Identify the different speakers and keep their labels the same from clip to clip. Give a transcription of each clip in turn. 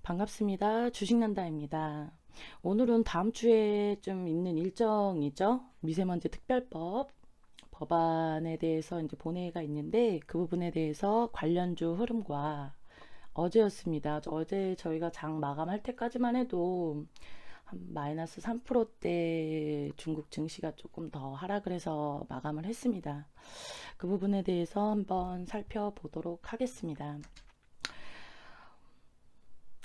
Speaker 1: 반갑습니다. 주식난다입니다. 오늘은 다음 주에 좀 있는 일정이죠. 미세먼지 특별법 법안에 대해서 이제 본회의가 있는데 그 부분에 대해서 관련주 흐름과 어제였습니다. 어제 저희가 장 마감할 때까지만 해도 한 마이너스 3%대 중국 증시가 조금 더 하락을 해서 마감을 했습니다. 그 부분에 대해서 한번 살펴보도록 하겠습니다.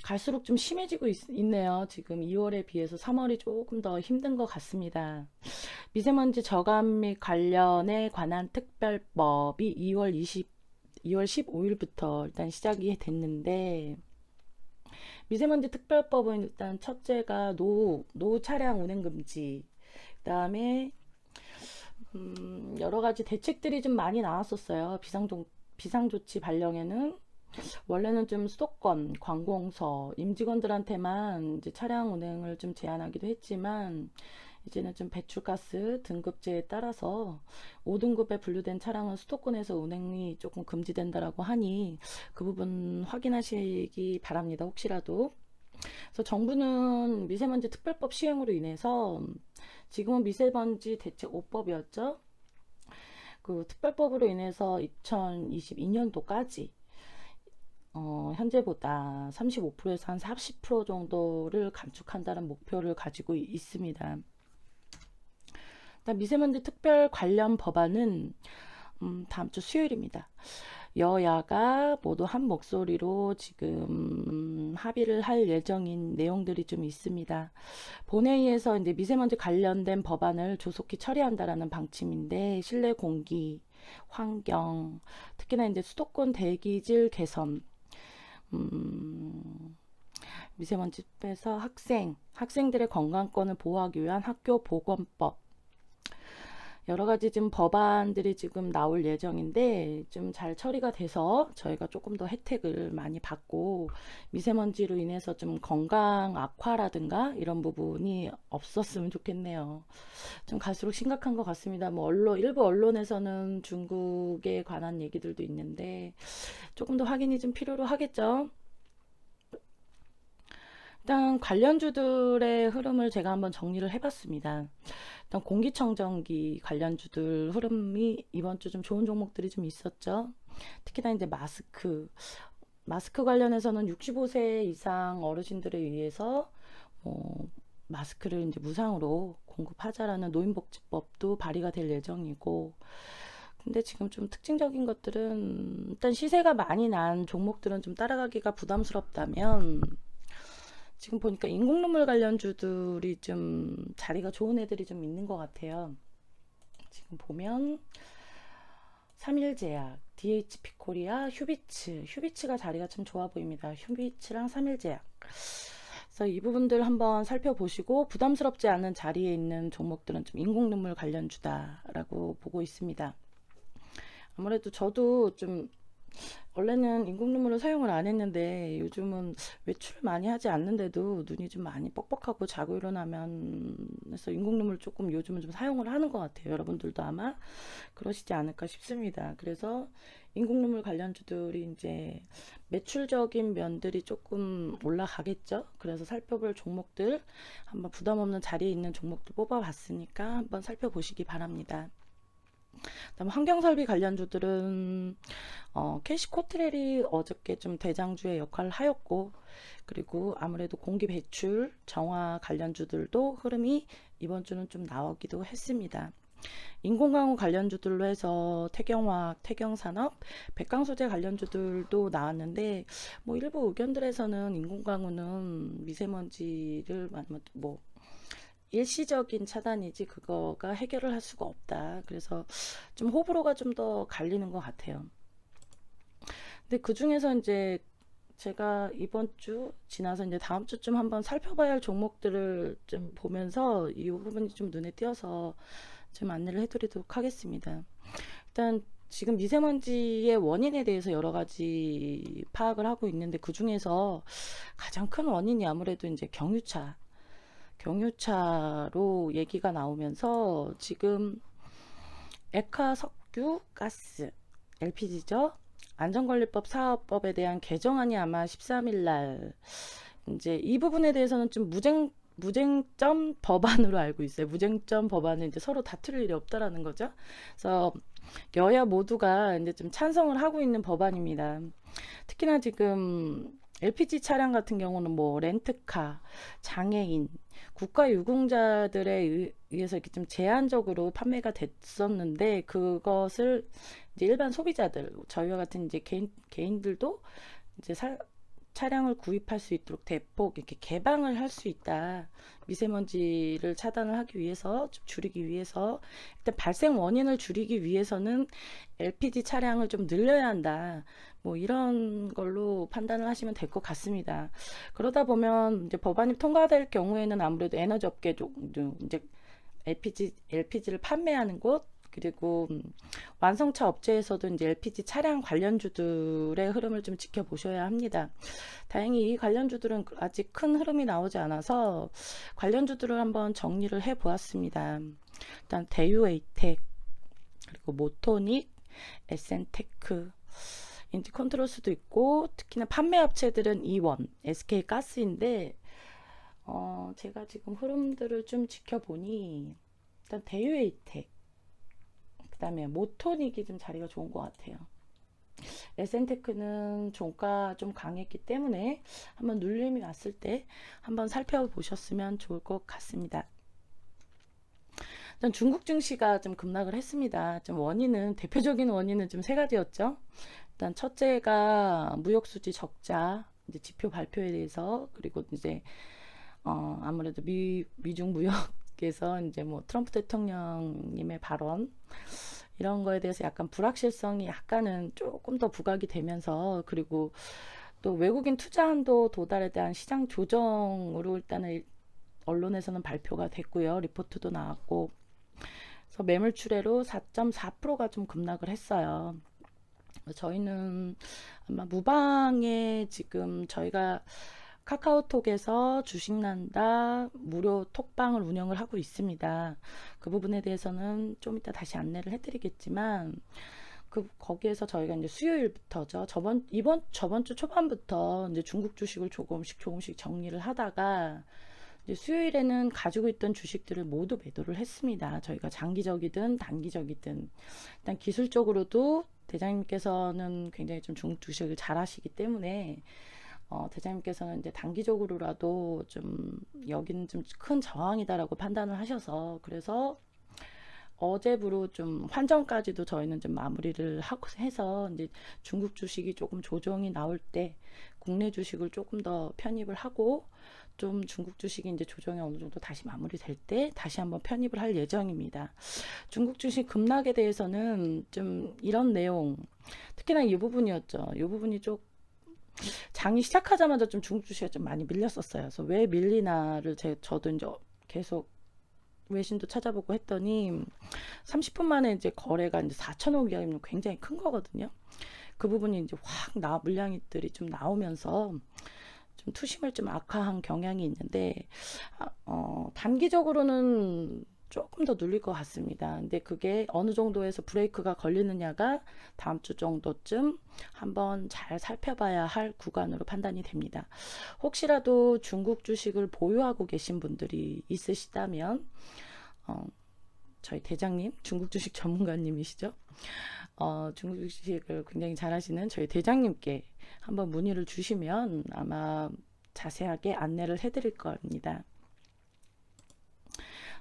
Speaker 1: 갈수록 좀 심해지고 있네요. 지금 2월에 비해서 3월이 조금 더 힘든 것 같습니다. 미세먼지 저감 및 관련에 관한 특별법이 2월 15일부터 일단 시작이 됐는데, 미세먼지 특별법은 일단 첫째가 노후 차량 운행 금지, 그 다음에 여러 가지 대책들이 좀 많이 나왔었어요. 비상조치 발령에는 원래는 좀 수도권, 관공서, 임직원들한테만 이제 차량 운행을 좀 제한하기도 했지만 이제는 좀 배출가스 등급제에 따라서 5등급에 분류된 차량은 수도권에서 운행이 조금 금지된다라고 하니 그 부분 확인하시기 바랍니다. 혹시라도. 그래서 정부는 미세먼지 특별법 시행으로 인해서 지금은 미세먼지 대책 5법이었죠. 그 특별법으로 인해서 2022년도까지 현재보다 35%에서 한 40% 정도를 감축한다는 목표를 가지고 있습니다. 일단 미세먼지 특별 관련 법안은 다음 주 수요일입니다. 여야가 모두 한 목소리로 지금 합의를 할 예정인 내용들이 좀 있습니다. 본회의에서 이제 미세먼지 관련된 법안을 조속히 처리한다라는 방침인데 실내 공기, 환경, 특히나 이제 수도권 대기질 개선, 미세먼지 빼서 학생들의 건강권을 보호하기 위한 학교 보건법, 여러 가지 지금 법안들이 지금 나올 예정인데 좀 잘 처리가 돼서 저희가 조금 더 혜택을 많이 받고 미세먼지로 인해서 좀 건강 악화라든가 이런 부분이 없었으면 좋겠네요. 좀 갈수록 심각한 것 같습니다. 뭐 일부 언론에서는 중국에 관한 얘기들도 있는데 조금 더 확인이 좀 필요로 하겠죠. 일단 관련주들의 흐름을 제가 한번 정리를 해봤습니다. 일단 공기청정기 관련주들 흐름이 이번 주 좀 좋은 종목들이 좀 있었죠. 특히나 이제 마스크 관련해서는 65세 이상 어르신들을 위해서 마스크를 이제 무상으로 공급하자라는 노인복지법도 발의가 될 예정이고, 근데 지금 좀 특징적인 것들은 일단 시세가 많이 난 종목들은 좀 따라가기가 부담스럽다면 지금 보니까 인공눈물 관련주들이 좀 자리가 좋은 애들이 좀 있는 것 같아요. 지금 보면 삼일제약, DHP 코리아, 휴비츠가 자리가 참 좋아 보입니다. 휴비츠랑 삼일제약. 그래서 이 부분들 한번 살펴보시고 부담스럽지 않은 자리에 있는 종목들은 좀 인공눈물 관련주다라고 보고 있습니다. 아무래도 저도 좀 원래는 인공눈물을 사용을 안 했는데 요즘은 외출을 많이 하지 않는데도 눈이 좀 많이 뻑뻑하고 자고 일어나면 해서 인공눈물 조금 요즘은 좀 사용을 하는 것 같아요. 여러분들도 아마 그러시지 않을까 싶습니다. 그래서 인공눈물 관련주들이 이제 매출적인 면들이 조금 올라가겠죠. 그래서 살펴볼 종목들 한번 부담 없는 자리에 있는 종목들 뽑아봤으니까 한번 살펴보시기 바랍니다. 그다음 환경설비 관련주들은 캐시코트렐이 어저께 좀 대장주의 역할을 하였고, 그리고 아무래도 공기 배출 정화 관련주들도 흐름이 이번 주는 좀 나오기도 했습니다. 인공강우 관련주들로 해서 태경화학, 태경산업, 백강소재 관련주들도 나왔는데 뭐 일부 의견들에서는 인공강우는 미세먼지를 뭐 일시적인 차단이지 그거가 해결을 할 수가 없다. 그래서 좀 호불호가 좀 더 갈리는 것 같아요. 근데 그 중에서 이제 제가 이번 주 지나서 이제 다음 주쯤 한번 살펴봐야 할 종목들을 좀 보면서 이 부분이 좀 눈에 띄어서 좀 안내를 해드리도록 하겠습니다. 일단 지금 미세먼지의 원인에 대해서 여러 가지 파악을 하고 있는데 그 중에서 가장 큰 원인이 아무래도 이제 경유차로 얘기가 나오면서 지금 액화 석유 가스 LPG죠. 안전관리법 사업법에 대한 개정안이 아마 13일 날 이제 이 부분에 대해서는 좀 무쟁점 법안으로 알고 있어요. 무쟁점 법안은 이제 서로 다툴 일이 없다라는 거죠. 그래서 여야 모두가 이제 좀 찬성을 하고 있는 법안입니다. 특히나 지금 LPG 차량 같은 경우는 뭐 렌트카, 장애인, 국가유공자들에 의해서 이렇게 좀 제한적으로 판매가 됐었는데 그것을 이제 일반 소비자들, 저희와 같은 이제 개인들도 이제 차량을 구입할 수 있도록 대폭 이렇게 개방을 할 수 있다. 미세먼지를 차단을 하기 위해서, 좀 줄이기 위해서, 일단 발생 원인을 줄이기 위해서는 LPG 차량을 좀 늘려야 한다. 뭐 이런 걸로 판단을 하시면 될 것 같습니다. 그러다 보면 이제 법안이 통과될 경우에는 아무래도 에너지 업계 쪽 이제 LPG를 판매하는 곳 그리고 완성차 업체에서도 이제 LPG 차량 관련주들의 흐름을 좀 지켜보셔야 합니다. 다행히 이 관련주들은 아직 큰 흐름이 나오지 않아서 관련주들을 한번 정리를 해 보았습니다. 일단 대유에이텍, 그리고 모토닉, 에센테크, 인지컨트롤스도 있고, 특히나 판매 업체들은 이원, SK가스인데 제가 지금 흐름들을 좀 지켜보니 일단 대유에이텍, 그 다음에 모토닉이 좀 자리가 좋은 것 같아요. 에센테크는 종가 좀 강했기 때문에 한번 눌림이 왔을 때 한번 살펴보셨으면 좋을 것 같습니다. 일단 중국 증시가 좀 급락을 했습니다. 좀 대표적인 원인은 좀 세 가지였죠. 일단 첫째가 무역수지 적자, 이제 지표 발표에 대해서, 그리고 이제 아무래도 미중 무역에서 이제 뭐 트럼프 대통령님의 발언 이런 거에 대해서 약간 불확실성이 약간은 조금 더 부각이 되면서, 그리고 또 외국인 투자 한도 도달에 대한 시장 조정으로 일단은 언론에서는 발표가 됐고요. 리포트도 나왔고, 그래서 매물 출회로 4.4%가 좀 급락을 했어요. 저희는 아마 무방에 지금 저희가 카카오톡에서 주식난다 무료 톡방을 운영을 하고 있습니다. 그 부분에 대해서는 좀 이따 다시 안내를 해드리겠지만, 거기에서 저희가 이제 수요일부터죠. 저번 주 초반부터 이제 중국 주식을 조금씩 정리를 하다가, 이제 수요일에는 가지고 있던 주식들을 모두 매도를 했습니다. 저희가 장기적이든 단기적이든. 일단 기술적으로도 대장님께서는 굉장히 좀 중국 주식을 잘 하시기 때문에 대장님께서는 이제 단기적으로라도 좀 여기는 좀 큰 저항이다라고 판단을 하셔서, 그래서 어제부로 좀 환전까지도 저희는 좀 마무리를 하고 해서 이제 중국 주식이 조금 조정이 나올 때 국내 주식을 조금 더 편입을 하고, 좀 중국 주식이 이제 조정이 어느 정도 다시 마무리될 때 다시 한번 편입을 할 예정입니다. 중국 주식 급락에 대해서는 좀 이런 내용, 특히나 이 부분이었죠. 이 부분이 좀 장이 시작하자마자 좀 중국 주식이 좀 많이 밀렸었어요. 그래서 왜 밀리나를 저도 이제 계속 외신도 찾아보고 했더니 30분 만에 이제 거래가 이제 4천억 이하면 굉장히 큰 거거든요. 그 부분이 이제 물량들이 좀 나오면서 좀 투심을 좀 악화한 경향이 있는데, 단기적으로는 조금 더 눌릴 것 같습니다. 근데 그게 어느 정도에서 브레이크가 걸리느냐가 다음 주 정도쯤 한번 잘 살펴봐야 할 구간으로 판단이 됩니다. 혹시라도 중국 주식을 보유하고 계신 분들이 있으시다면, 저희 대장님, 중국 주식 전문가님이시죠? 중국 주식을 굉장히 잘 하시는 저희 대장님께 한번 문의를 주시면 아마 자세하게 안내를 해드릴 겁니다.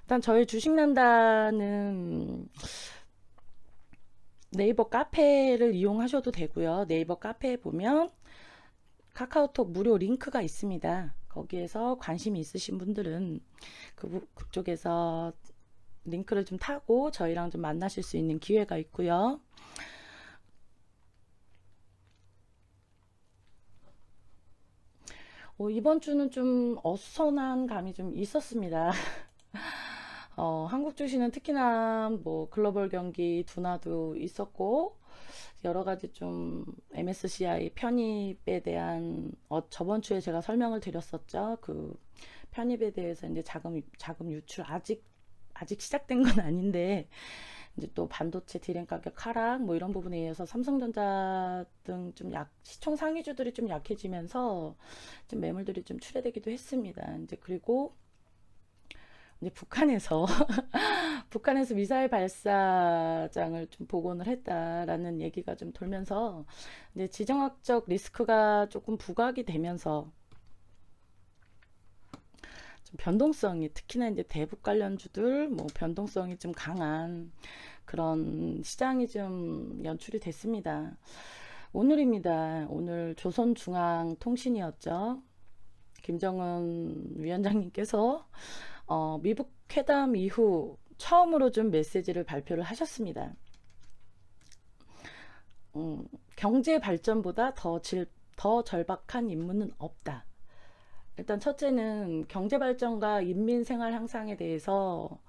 Speaker 1: 일단 저희 주식난다는 네이버 카페를 이용하셔도 되고요. 네이버 카페에 보면 카카오톡 무료 링크가 있습니다. 거기에서 관심이 있으신 분들은 그쪽에서 링크를 좀 타고 저희랑 좀 만나실 수 있는 기회가 있고요. 이번 주는 좀 어수선한 감이 좀 있었습니다. 한국 주식은 특히나 뭐 글로벌 경기 둔화도 있었고, 여러 가지 좀 MSCI 편입에 대한 저번 주에 제가 설명을 드렸었죠. 그 편입에 대해서 이제 자금 유출 아직 시작된 건 아닌데 이제 또 반도체 디램 가격 하락 뭐 이런 부분에 의해서 삼성전자 등 좀 시총 상위주들이 좀 약해지면서 좀 매물들이 좀 출회되기도 했습니다. 이제 그리고 이제 북한에서 북한에서 미사일 발사장을 좀 복원을 했다라는 얘기가 좀 돌면서 이제 지정학적 리스크가 조금 부각이 되면서 좀 변동성이, 특히나 이제 대북 관련주들 뭐 변동성이 좀 강한 그런 시장이 좀 연출이 됐습니다. 오늘입니다. 오늘 조선중앙통신이었죠. 김정은 위원장님께서 미북 회담 이후 처음으로 좀 메시지를 발표를 하셨습니다. 경제 발전보다 더 절박한 임무는 없다. 일단 첫째는 경제 발전과 인민 생활 향상에 대해서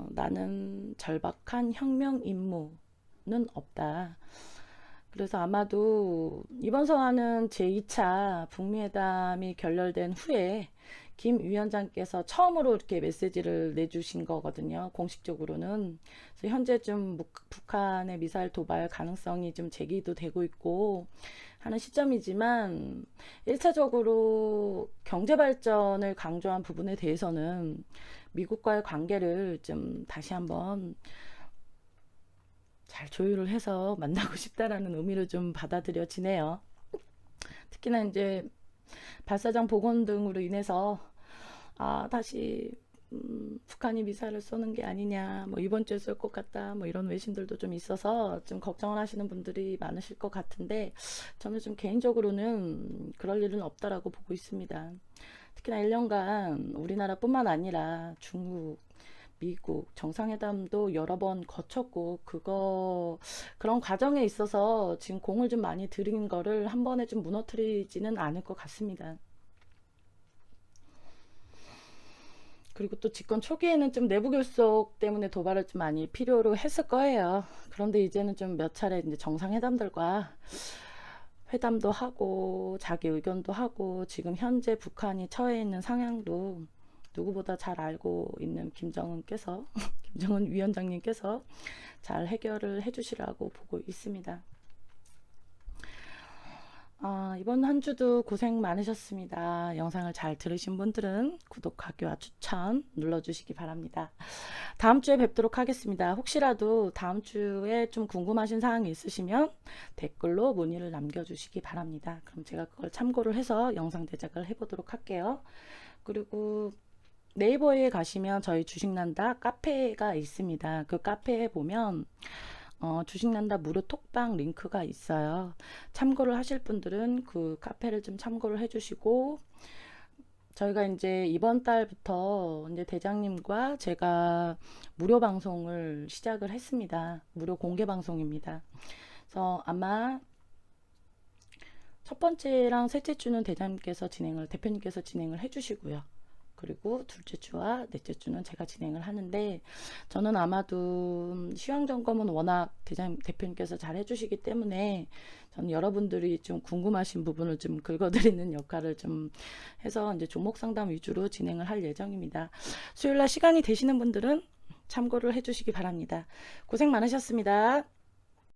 Speaker 1: 나는 절박한 혁명 임무는 없다. 그래서 아마도 이번 서한은 제2차 북미회담이 결렬된 후에 김 위원장께서 처음으로 이렇게 메시지를 내주신 거거든요. 공식적으로는. 그래서 현재 좀 북한의 미사일 도발 가능성이 좀 제기도 되고 있고 하는 시점이지만 1차적으로 경제 발전을 강조한 부분에 대해서는 미국과의 관계를 좀 다시 한번 잘 조율을 해서 만나고 싶다라는 의미를 좀 받아들여지네요. 특히나 이제 발사장 복원 등으로 인해서 다시 북한이 미사일을 쏘는 게 아니냐, 뭐 이번 주에 쏠 것 같다, 뭐 이런 외신들도 좀 있어서 좀 걱정을 하시는 분들이 많으실 것 같은데 저는 좀 개인적으로는 그럴 일은 없다라고 보고 있습니다. 특히나 1년간 우리나라뿐만 아니라 중국, 미국 정상회담도 여러 번 거쳤고 그런 과정에 있어서 지금 공을 좀 많이 들인 거를 한 번에 좀 무너뜨리지는 않을 것 같습니다. 그리고 또 집권 초기에는 좀 내부 결속 때문에 도발을 좀 많이 필요로 했을 거예요. 그런데 이제는 좀 몇 차례 이제 정상회담들과 회담도 하고 자기 의견도 하고 지금 현재 북한이 처해 있는 상황도 누구보다 잘 알고 있는 김정은 위원장님께서 잘 해결을 해주시라고 보고 있습니다. 이번 한 주도 고생 많으셨습니다. 영상을 잘 들으신 분들은 구독하기와 추천 눌러주시기 바랍니다. 다음 주에 뵙도록 하겠습니다. 혹시라도 다음 주에 좀 궁금하신 사항이 있으시면 댓글로 문의를 남겨주시기 바랍니다. 그럼 제가 그걸 참고를 해서 영상 제작을 해보도록 할게요. 그리고 네이버에 가시면 저희 주식난다 카페가 있습니다. 그 카페에 보면 주식난다 무료 톡방 링크가 있어요. 참고를 하실 분들은 그 카페를 좀 참고를 해주시고 저희가 이제 이번 달부터 이제 대장님과 제가 무료 방송을 시작을 했습니다. 무료 공개 방송입니다. 그래서 아마 첫 번째랑 셋째 주는 대표님께서 진행을 해주시고요. 그리고 둘째 주와 넷째 주는 제가 진행을 하는데 저는 아마도 시황 점검은 워낙 대표님께서 잘 해주시기 때문에 저는 여러분들이 좀 궁금하신 부분을 좀 긁어드리는 역할을 좀 해서 이제 종목 상담 위주로 진행을 할 예정입니다. 수요일날 시간이 되시는 분들은 참고를 해주시기 바랍니다. 고생 많으셨습니다.